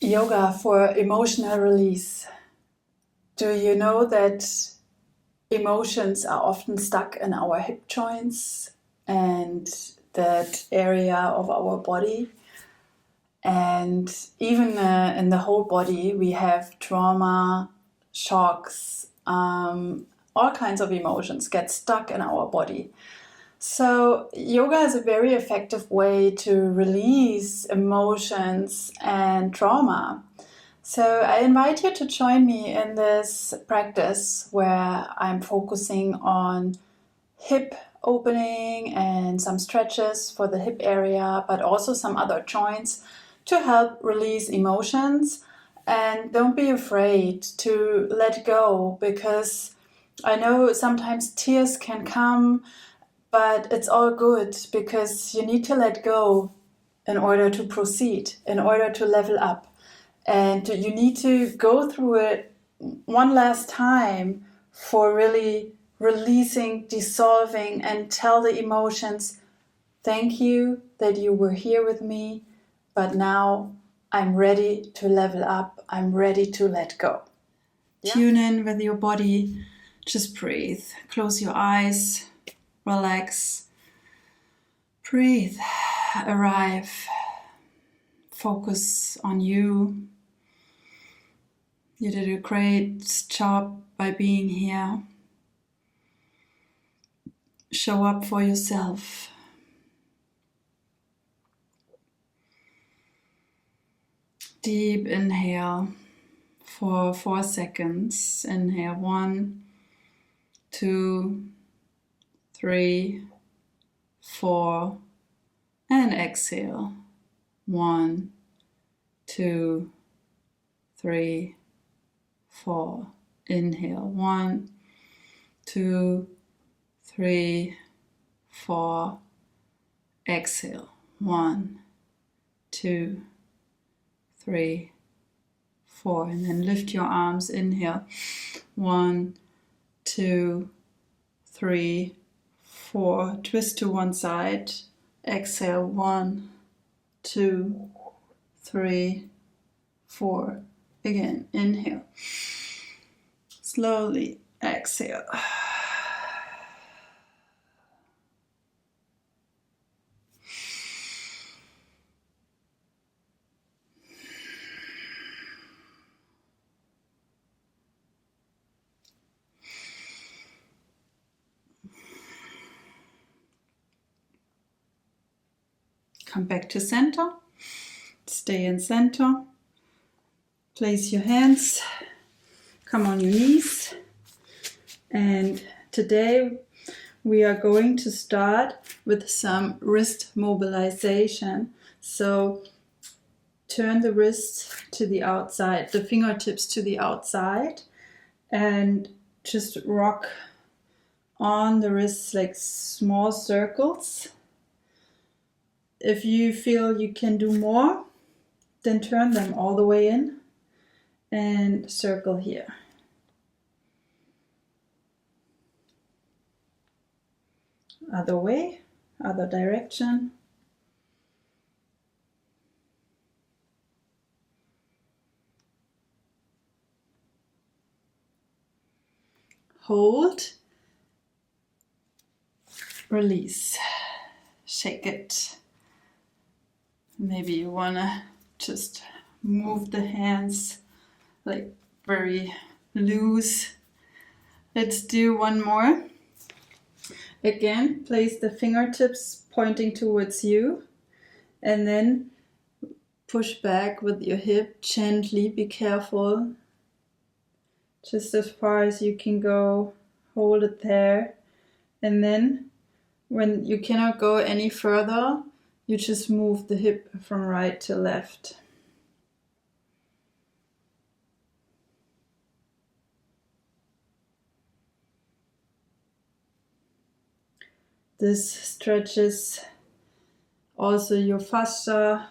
Yoga for emotional release. Do you know that emotions are often stuck in our hip joints and that area of our body? And even in the whole body, we have trauma, shocks, all kinds of emotions get stuck in our body. So yoga is a very effective way to release emotions and trauma. So I invite you to join me in this practice where I'm focusing on hip opening and some stretches for the hip area, but also some other joints to help release emotions. And don't be afraid to let go, because I know sometimes tears can come, but it's all good because you need to let go in order to proceed, in order to level up. And you need to go through it one last time for really releasing, dissolving, and tell the emotions, thank you that you were here with me, but now I'm ready to level up. I'm ready to let go. Yeah. Tune in with your body. Just breathe. Close your eyes. Relax. Breathe. Arrive. Focus on you. You did a great job by being here. Show up for yourself. Deep inhale for 4 seconds. Inhale 1, 2, 3, 4, and exhale 1, 2, 3, 4. Inhale 1, 2, 3, 4. Exhale 1, 2, 3, 4. And then lift your arms. Inhale 1, 2, 3, 4. Twist to one side. Exhale 1, 2, 3, 4. Again, inhale. Slowly exhale. Come back to center. Stay in center. Place your hands. Come on your knees. And today we are going to start with some wrist mobilization. So turn the wrists to the outside, the fingertips to the outside, and just rock on the wrists like small circles. If you feel you can do more, then turn them all the way in and circle here. Other way, other direction. Hold. Release. Shake it. Maybe you wanna just move the hands like very loose. Let's do one more. Again, place the fingertips pointing towards you and then push back with your hip gently. Be careful. Just as far as you can go. Hold it there. And then when you cannot go any further, you just move the hip from right to left. This stretches also your fascia,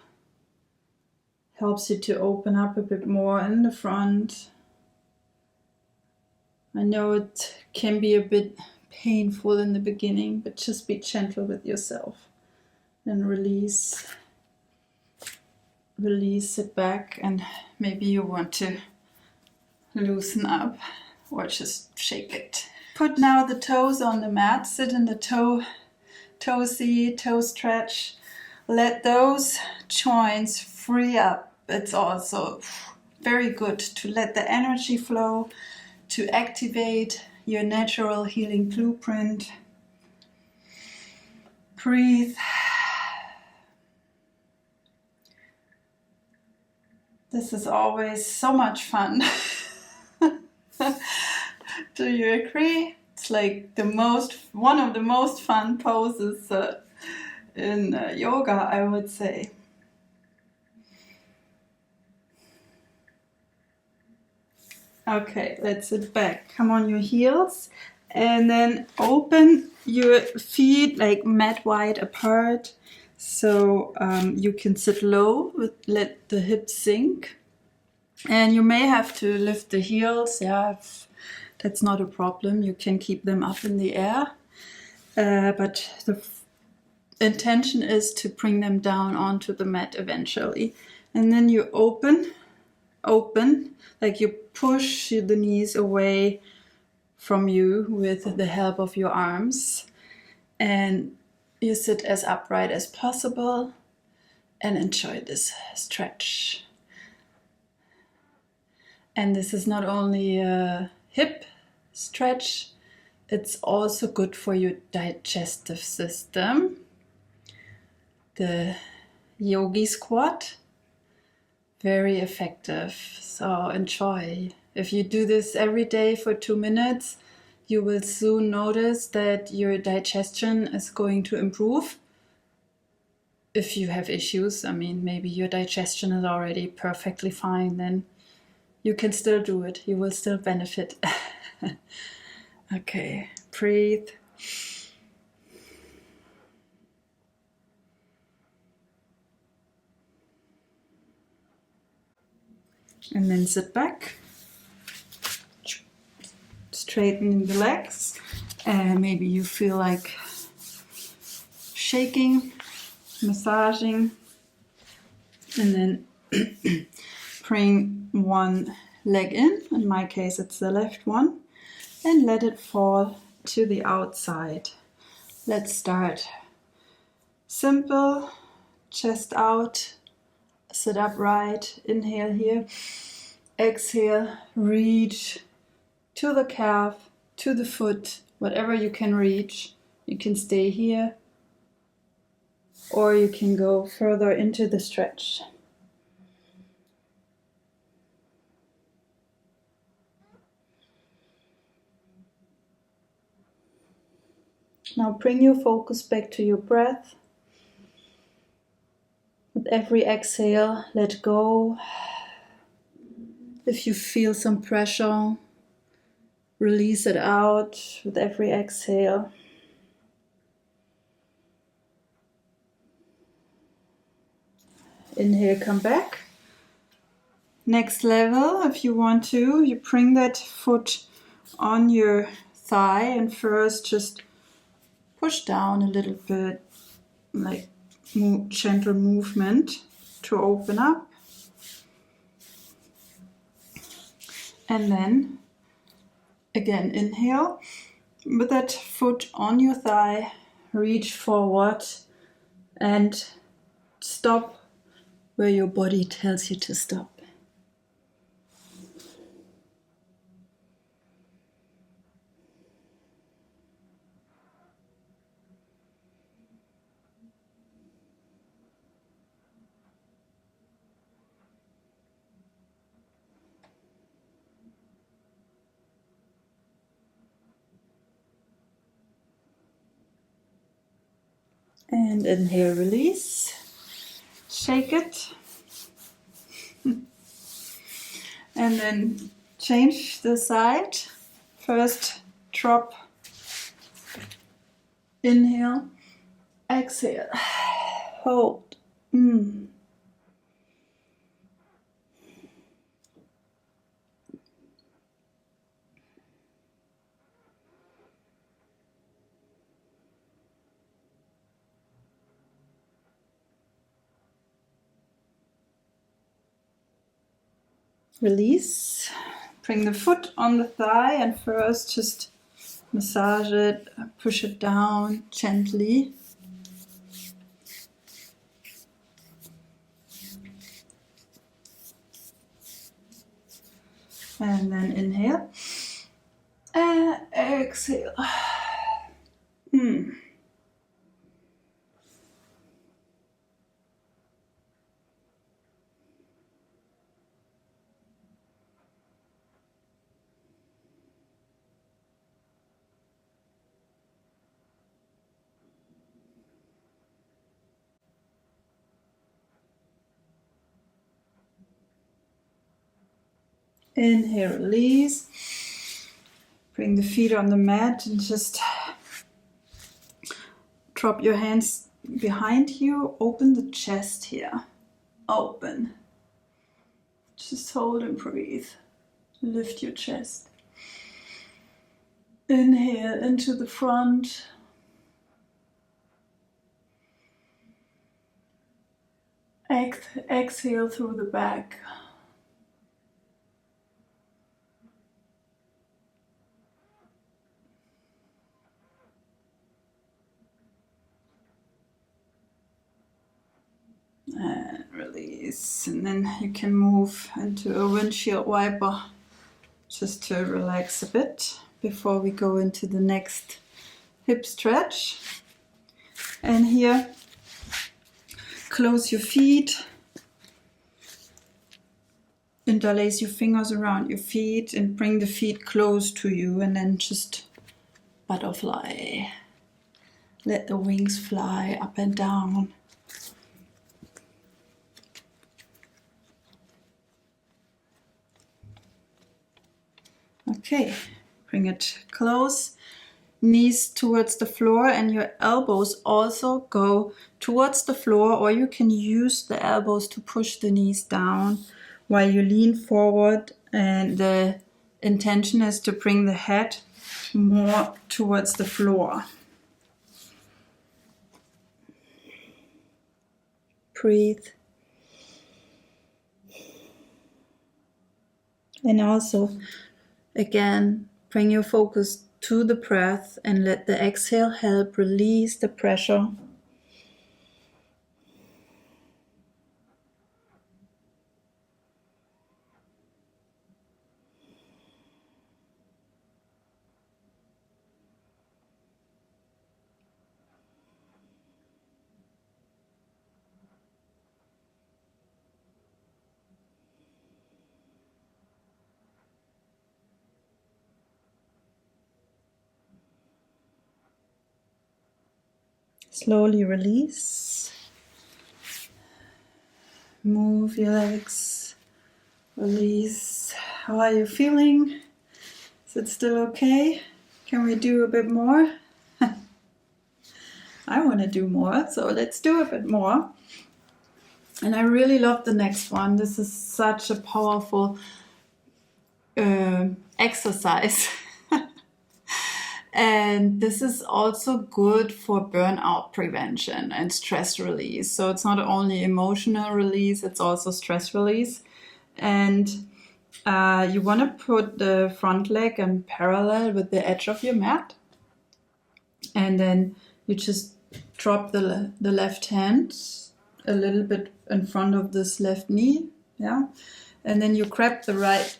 helps you to open up a bit more in the front. I know it can be a bit painful in the beginning, but just be gentle with yourself and release. release it back, and maybe you want to loosen up or just shake it. Put now the toes on the mat, sit in the toe stretch. Let those joints free up. It's also very good to let the energy flow, to activate your natural healing blueprint. Breathe. This is always so much fun. Do you agree? It's like one of the most fun poses in yoga, I would say. Okay, let's sit back. Come on your heels and then open your feet like mat wide apart. So you can sit low, let the hips sink. And you may have to lift the heels, that's not a problem. You can keep them up in the air. But the intention is to bring them down onto the mat eventually. And then you open, like you push the knees away from you with the help of your arms. And you sit as upright as possible and enjoy this stretch. And this is not only a hip stretch, it's also good for your digestive system. The yogi squat, very effective, so enjoy. If you do this every day for 2 minutes, you will soon notice that your digestion is going to improve. If you have issues, maybe your digestion is already perfectly fine, then you can still do it. You will still benefit. Okay, breathe. And then sit back. Straightening the legs. And maybe you feel like shaking, massaging. And then bring one leg in my case it's the left one, and let it fall to the outside. Let's start simple, chest out, sit upright, inhale here, exhale, reach to the calf, to the foot, whatever you can reach. You can stay here or you can go further into the stretch. Now bring your focus back to your breath. With every exhale, let go. If you feel some pressure, release it out with every exhale. Inhale, come back. Next level, if you want to, you bring that foot on your thigh and first just push down a little bit, like gentle movement to open up. And then again, inhale. With that foot on your thigh, reach forward and stop where your body tells you to stop. And inhale, release. Shake it. And then change the side. First, drop. Inhale. Exhale. Hold. Release. Bring the foot on the thigh and first just massage it, push it down gently. And then inhale and exhale. Inhale, release. Bring the feet on the mat and just drop your hands behind you. Open the chest here. Open. Just hold and breathe. Lift your chest. Inhale into the front. Exhale through the back. And release. And then you can move into a windshield wiper just to relax a bit before we go into the next hip stretch. And here, close your feet. Interlace your fingers around your feet and bring the feet close to you, and then just butterfly. Let the wings fly up and down. Okay, bring it close. Knees towards the floor and your elbows also go towards the floor, or you can use the elbows to push the knees down while you lean forward, and the intention is to bring the head more towards the floor. Breathe. And also, again, bring your focus to the breath and let the exhale help release the pressure. Slowly release. Move your legs. Release. How are you feeling? Is it still okay? Can we do a bit more? I want to do more, so let's do a bit more. And I really love the next one. This is such a powerful exercise. And this is also good for burnout prevention and stress release. So it's not only emotional release, it's also stress release. And you want to put the front leg in parallel with the edge of your mat. And then you just drop the left hand a little bit in front of this left knee. Yeah. And then you grab the right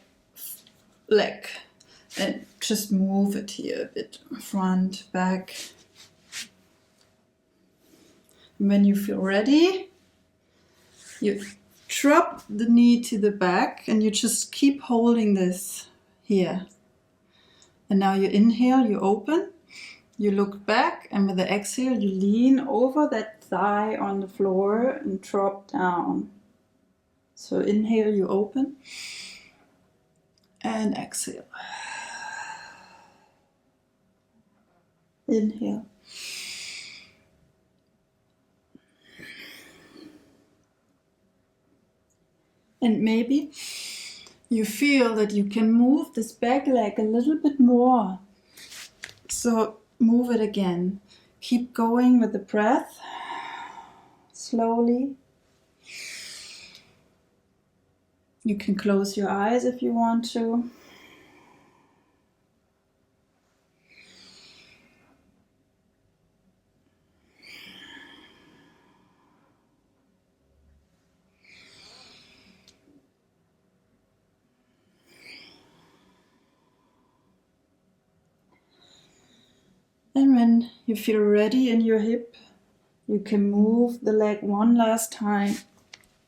leg and just move it here a bit, front, back. And when you feel ready, you drop the knee to the back and you just keep holding this here. And now you inhale, you open, you look back, and with the exhale, you lean over that thigh on the floor and drop down. So inhale, you open, and exhale. Inhale. And maybe you feel that you can move this back leg a little bit more. So move it again. Keep going with the breath. Slowly. You can close your eyes if you want to. And when you feel ready in your hip, you can move the leg one last time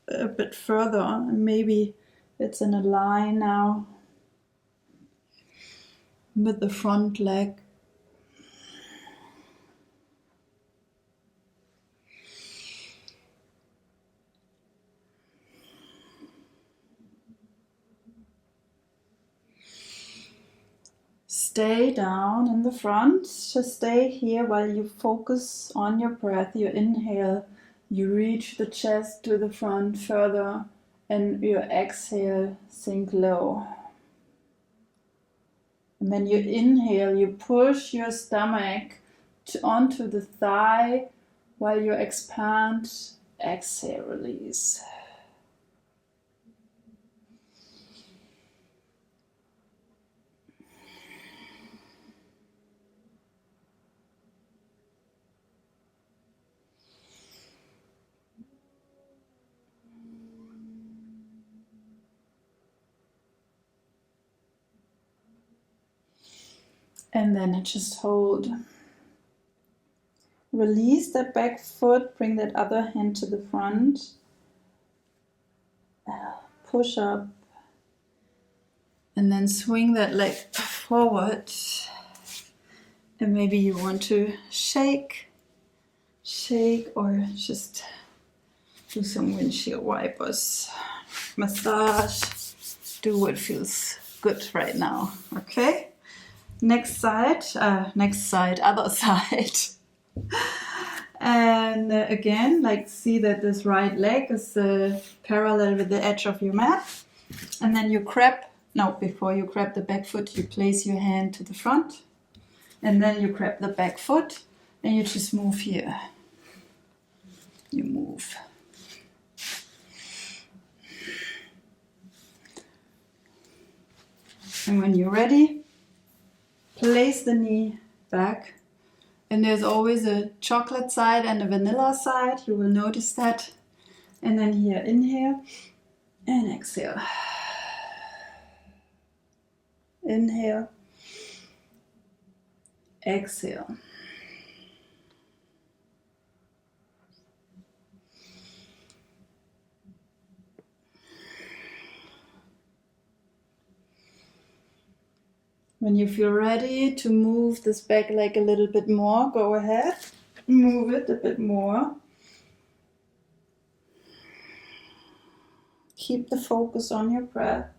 a bit further, and maybe it's in a line now with the front leg. Stay down in the front. Just stay here while you focus on your breath. You inhale, you reach the chest to the front further, and you exhale, sink low. And when you inhale, you push your stomach onto the thigh while you expand. Exhale, release. And then just hold. Release that back foot, bring that other hand to the front. Push up. And then swing that leg forward. And maybe you want to shake, or just do some windshield wipers. Massage. Do what feels good right now. Okay? Next side, other side. And again, like see that this right leg is parallel with the edge of your mat. And then you before you grab the back foot, you place your hand to the front. And then you grab the back foot and you just move here. You move. And when you're ready, place the knee back. And there's always a chocolate side and a vanilla side. You will notice that. And then here, inhale and exhale. Inhale. Exhale. When you feel ready to move this back leg a little bit more, go ahead. Move it a bit more. Keep the focus on your breath.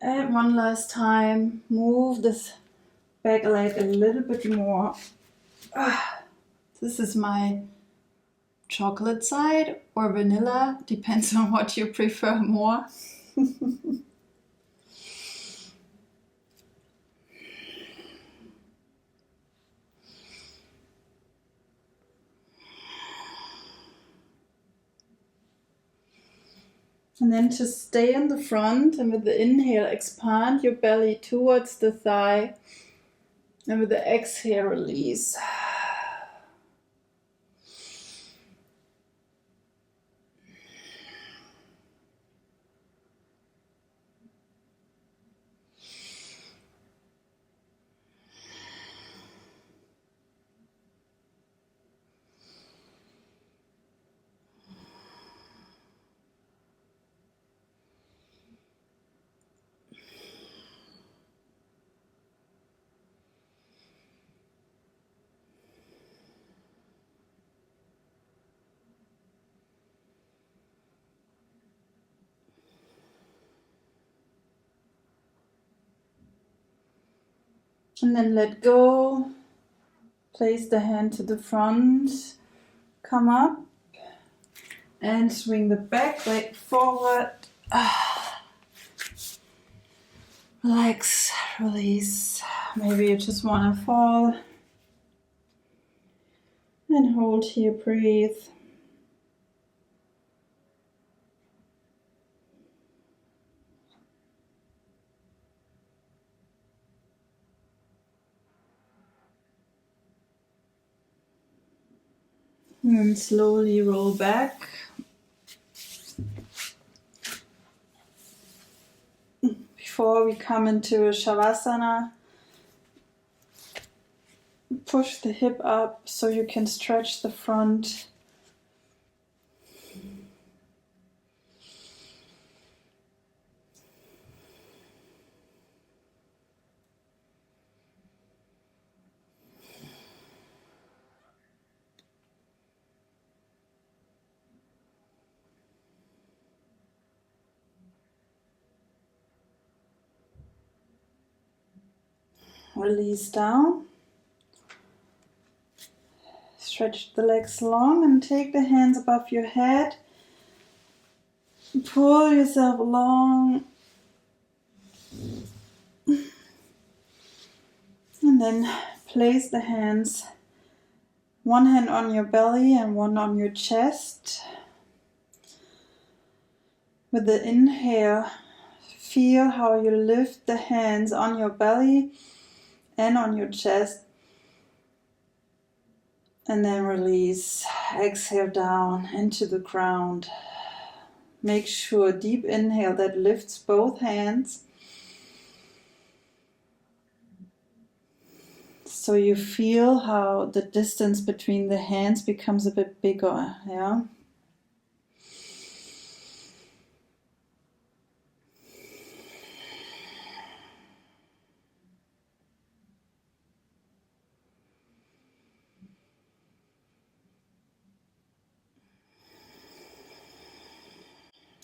And one last time, move this back leg a little bit more. This is my chocolate side or vanilla, depends on what you prefer more. And then just stay in the front, and with the inhale, expand your belly towards the thigh. And with the exhale, release. And then let go. Place the hand to the front. Come up And swing the back leg forward. Relax, release. Maybe you just want to fall. And hold here, breathe. And slowly roll back. Before we come into a Shavasana, push the hip up so you can stretch the front. Release down. Stretch the legs long and take the hands above your head. Pull yourself along. And then place the hands, one hand on your belly and one on your chest. With the inhale, feel how you lift the hands on your belly and on your chest. And then release. Exhale down into the ground. Make sure deep inhale that lifts both hands. So you feel how the distance between the hands becomes a bit bigger, yeah?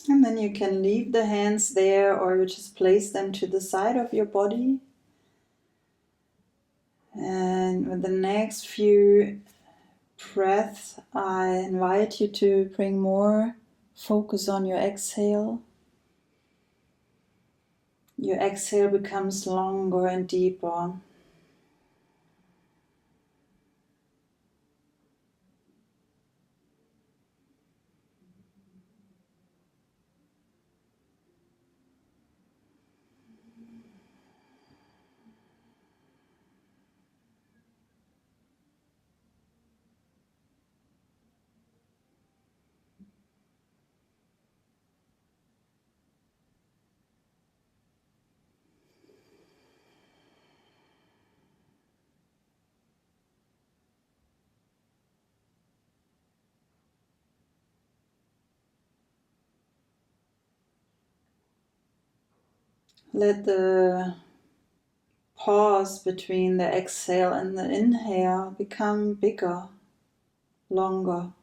And then you can leave the hands there, or you just place them to the side of your body. And with the next few breaths, I invite you to bring more focus on your exhale. Your exhale becomes longer and deeper. Let the pause between the exhale and the inhale become bigger, longer.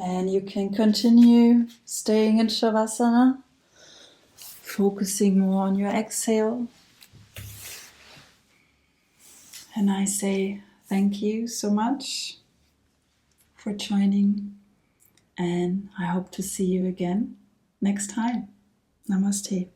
And you can continue staying in Shavasana, focusing more on your exhale. And I say thank you so much for joining, and I hope to see you again next time. Namaste.